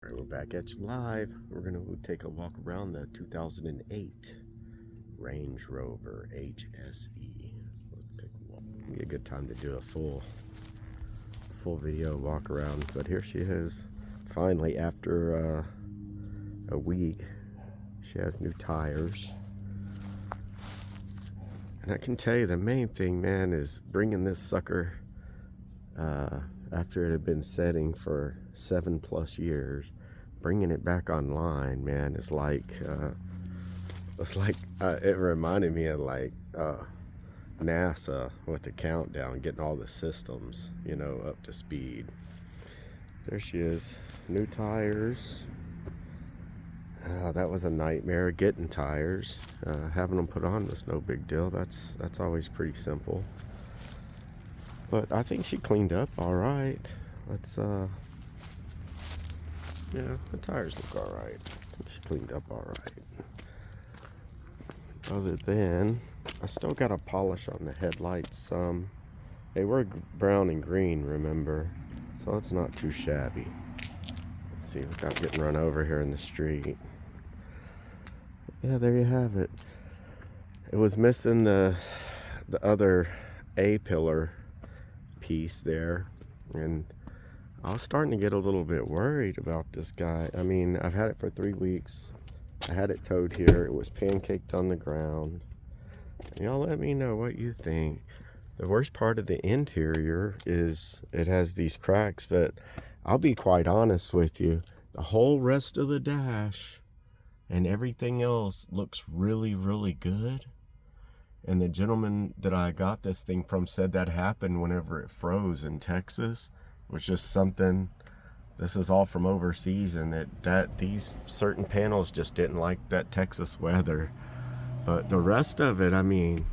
All right, we're back at you live. We're gonna go take a walk around the 2008 Range Rover HSE. Let's take a walk. Be a good time to do a full video walk around. But here she is, finally after a week. She has new tires, and I can tell you the main thing, man, is bringing this sucker after it had been setting for 7+ years. Bringing it back online, man, is like it reminded me of like NASA with the countdown, getting all the systems, up to speed. There she is, new tires. That was a nightmare getting tires. Having them put on was no big deal. That's always pretty simple. But I think she cleaned up all right. Let's yeah, the tires look all right. She cleaned up all right. Other than, I still got a polish on the headlights. They were brown and green, remember? So it's not too shabby. Let's see, without getting run over here in the street. Yeah, there you have it. It was missing the other A-pillar piece there, and I was starting to get a little bit worried about this guy. I mean, I've had it for 3 weeks. I had it towed here. It was pancaked on the ground. Y'all let me know what you think. The worst part of the interior is it has these cracks, but I'll be quite honest with you. The whole rest of the dash and everything else looks really, really good. And the gentleman that I got this thing from said that happened whenever it froze in Texas. It was just something, this is all from overseas, and that these certain panels just didn't like that Texas weather. But the rest of it, I mean,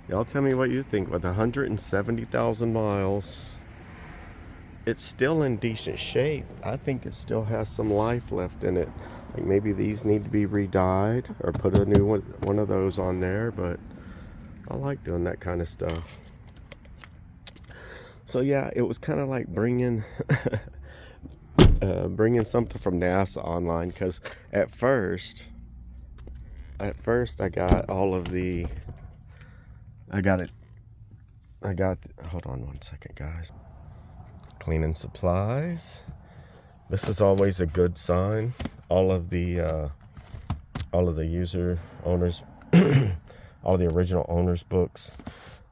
y'all tell me what you think. With 170,000 miles, it's still in decent shape. I think it still has some life left in it. Like maybe these need to be re-dyed or put a new one of those on there, but I like doing that kind of stuff. So yeah, it was kind of like bringing something from NASA online, because at first I got all of the hold on one second, guys. Cleaning supplies. This is always a good sign. All of the user owners all the original owners books.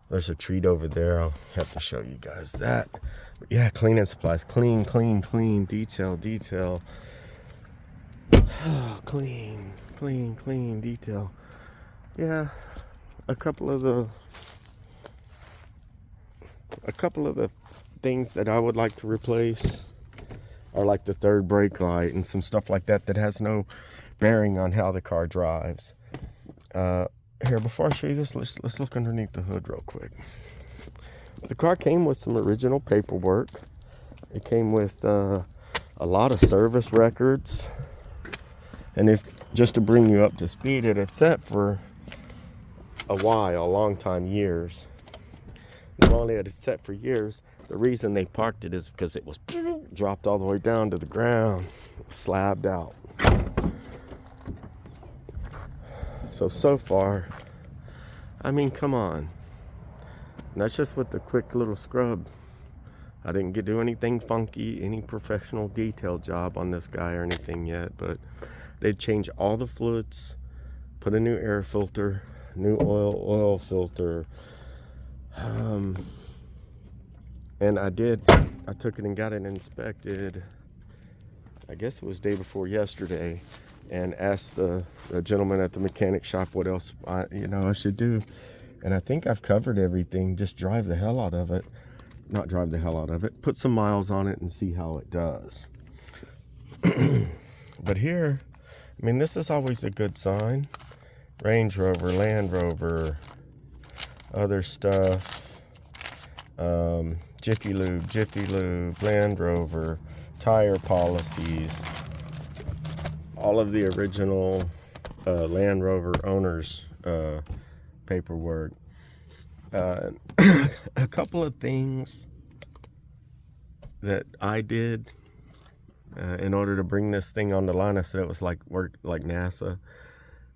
There's a treat over there. I'll have to show you guys that. But yeah, cleaning supplies. Clean, detail. Clean, detail. Yeah, a couple of the things that I would like to replace are like the third brake light and some stuff like that has no bearing on how the car drives. Here, before I show you this, let's look underneath the hood real quick. The car came with some original paperwork. It came with a lot of service records. And just to bring you up to speed, it had sat for a long time, years. Not only had it sat for years, the reason they parked it is because it was dropped all the way down to the ground, slabbed out. So far, I mean, come on. And that's just with the quick little scrub. I didn't do anything funky, any professional detail job on this guy or anything yet, but they'd change all the fluids, put a new air filter, new oil filter. And I took it and got it inspected. I guess it was day before yesterday, and asked the gentleman at the mechanic shop what else I should do. And I think I've covered everything. Just drive the hell out of it. Not drive the hell out of it. Put some miles on it and see how it does. But here, I mean, this is always a good sign. Range Rover, Land Rover, other stuff. Jiffy Lube, Land Rover, tire policies. All of the original Land Rover owners paperwork. A couple of things that I did in order to bring this thing on the line. I said it was like work like NASA.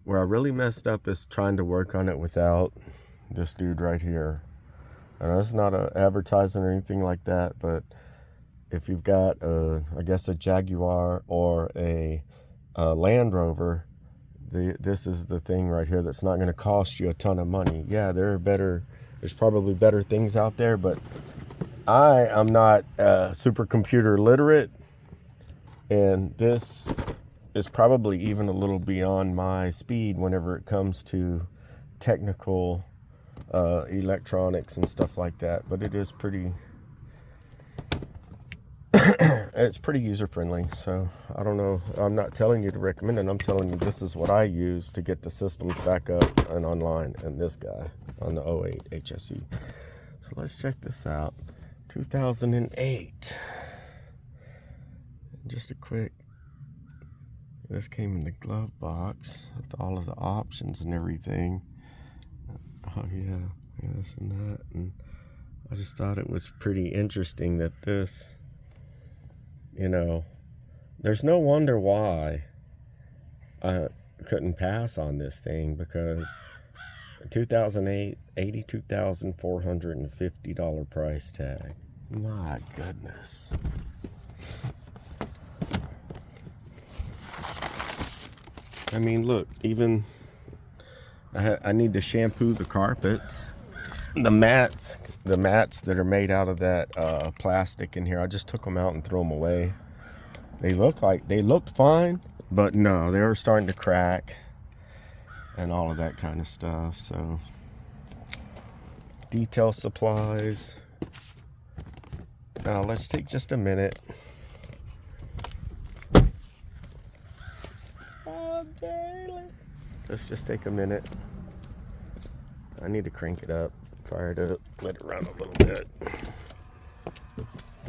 Where I really messed up is trying to work on it without this dude right here. And that's not an advertising or anything like that, but if you've got I guess a Jaguar or a Land Rover, this is the thing right here that's not going to cost you a ton of money. Yeah, there's probably better things out there, but I am not supercomputer literate, and this is probably even a little beyond my speed whenever it comes to technical electronics and stuff like that. But it is pretty it's pretty user friendly. So I don't know, I'm not telling you to recommend it, I'm telling you this is what I use to get the systems back up and online, and this guy on the 08 HSE. So let's check this out. 2008. Just a quick, this came in the glove box with all of the options and everything. Oh yeah, this and that. And I just thought it was pretty interesting that this, you know, there's no wonder why I couldn't pass on this thing, because 2008, $82,450 price tag. My goodness. I mean, look, even I need to shampoo the carpets. The mats that are made out of that plastic in here, I just took them out and threw them away. They looked fine, but no, they were starting to crack and all of that kind of stuff. So detail supplies. Now let's take just a minute. Let's just take a minute. I need to crank it up, fire it up, let it run a little bit.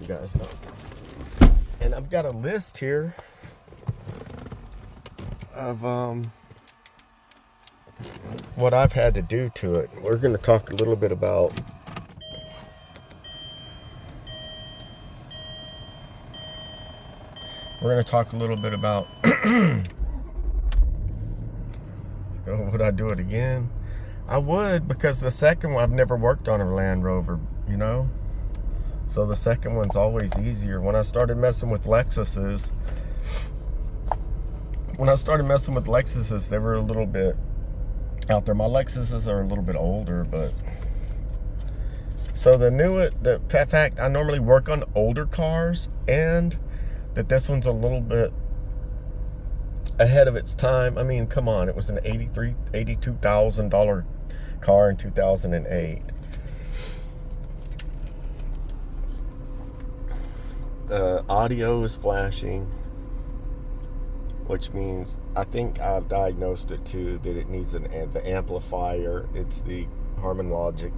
You guys know. And I've got a list here of what I've had to do to it. We're going to talk a little bit about would I do it again? I would, because the second one, I've never worked on a Land Rover, you know? So the second one's always easier. When I started messing with Lexuses, they were a little bit out there. My Lexuses are a little bit older, but... So the fact, I normally work on older cars, and that this one's a little bit ahead of its time. I mean, come on, it was an $82,000 car in 2008. The audio is flashing, which means I think I've diagnosed it too, that it needs the amplifier. It's the Harman Logic,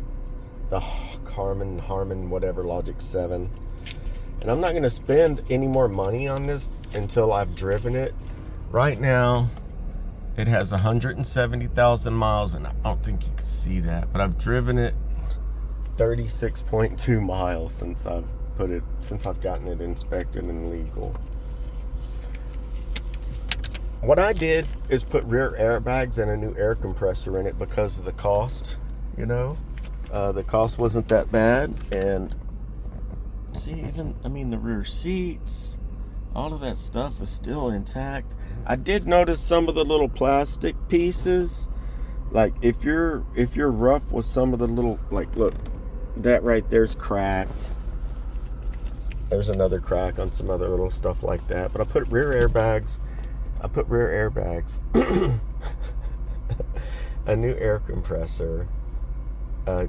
the Harman whatever Logic 7. And I'm not going to spend any more money on this until I've driven it. Right now, it has 170,000 miles, and I don't think you can see that, but I've driven it 36.2 miles since I've gotten it inspected and legal. What I did is put rear airbags and a new air compressor in it because of the cost, you know. The cost wasn't that bad, and see, the rear seats, all of that stuff is still intact. I did notice some of the little plastic pieces, like if you're rough with some of the little, like, look, that right there's cracked. There's another crack on some other little stuff like that. But I put rear airbags, a new air compressor,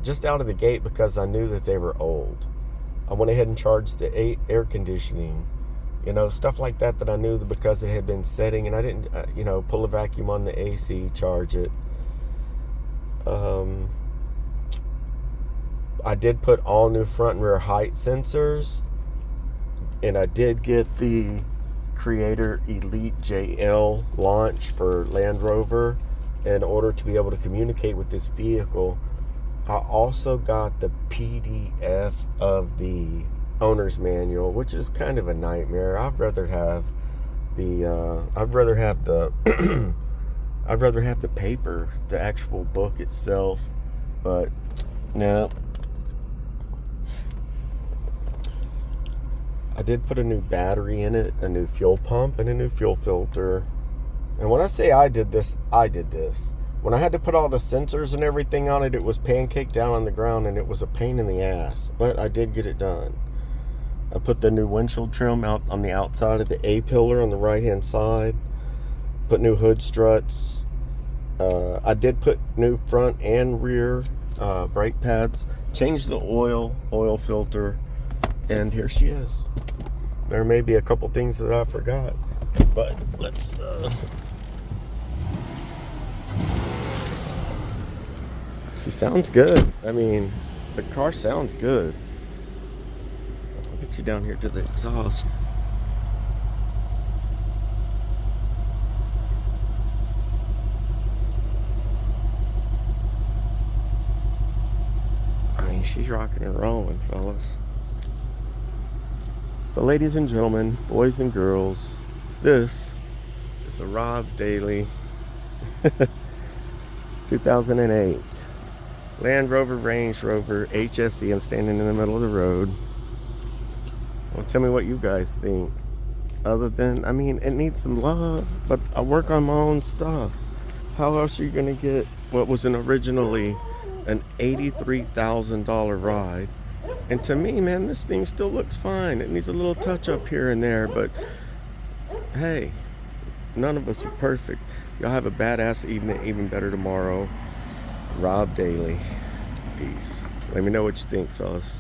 just out of the gate, because I knew that they were old. I went ahead and charged the air conditioning, you know, stuff like that I knew, because it had been setting, and I didn't, pull a vacuum on the AC, charge it. I did put all new front and rear height sensors, and I did get the Creator Elite JL launch for Land Rover in order to be able to communicate with this vehicle. I also got the PDF of the owner's manual, which is kind of a nightmare. I'd rather have the I'd rather have the paper, the actual book itself, but no. I did put a new battery in it, a new fuel pump, and a new fuel filter. And when I say I did this, I did this. When I had to put all the sensors and everything on it, it was pancaked down on the ground, and it was a pain in the ass. But I did get it done. I put the new windshield trim out on the outside of the A-pillar on the right-hand side. Put new hood struts. I did put new front and rear brake pads. Changed the oil filter. And here she is. There may be a couple things that I forgot, but let's she sounds good. I mean, the car sounds good. I'll get you down here to the exhaust. I mean, she's rocking and rolling, fellas. So, ladies and gentlemen, boys and girls, this is the Rob Daily 2008 Land Rover, Range Rover, HSE. I'm standing in the middle of the road. Well, tell me what you guys think. Other than, I mean, it needs some love, but I work on my own stuff. How else are you going to get what was originally an $83,000 ride? And to me, man, this thing still looks fine. It needs a little touch up here and there, but hey, none of us are perfect. Y'all have a badass evening, even better tomorrow. Rob Daily. Peace. Let me know what you think, fellas.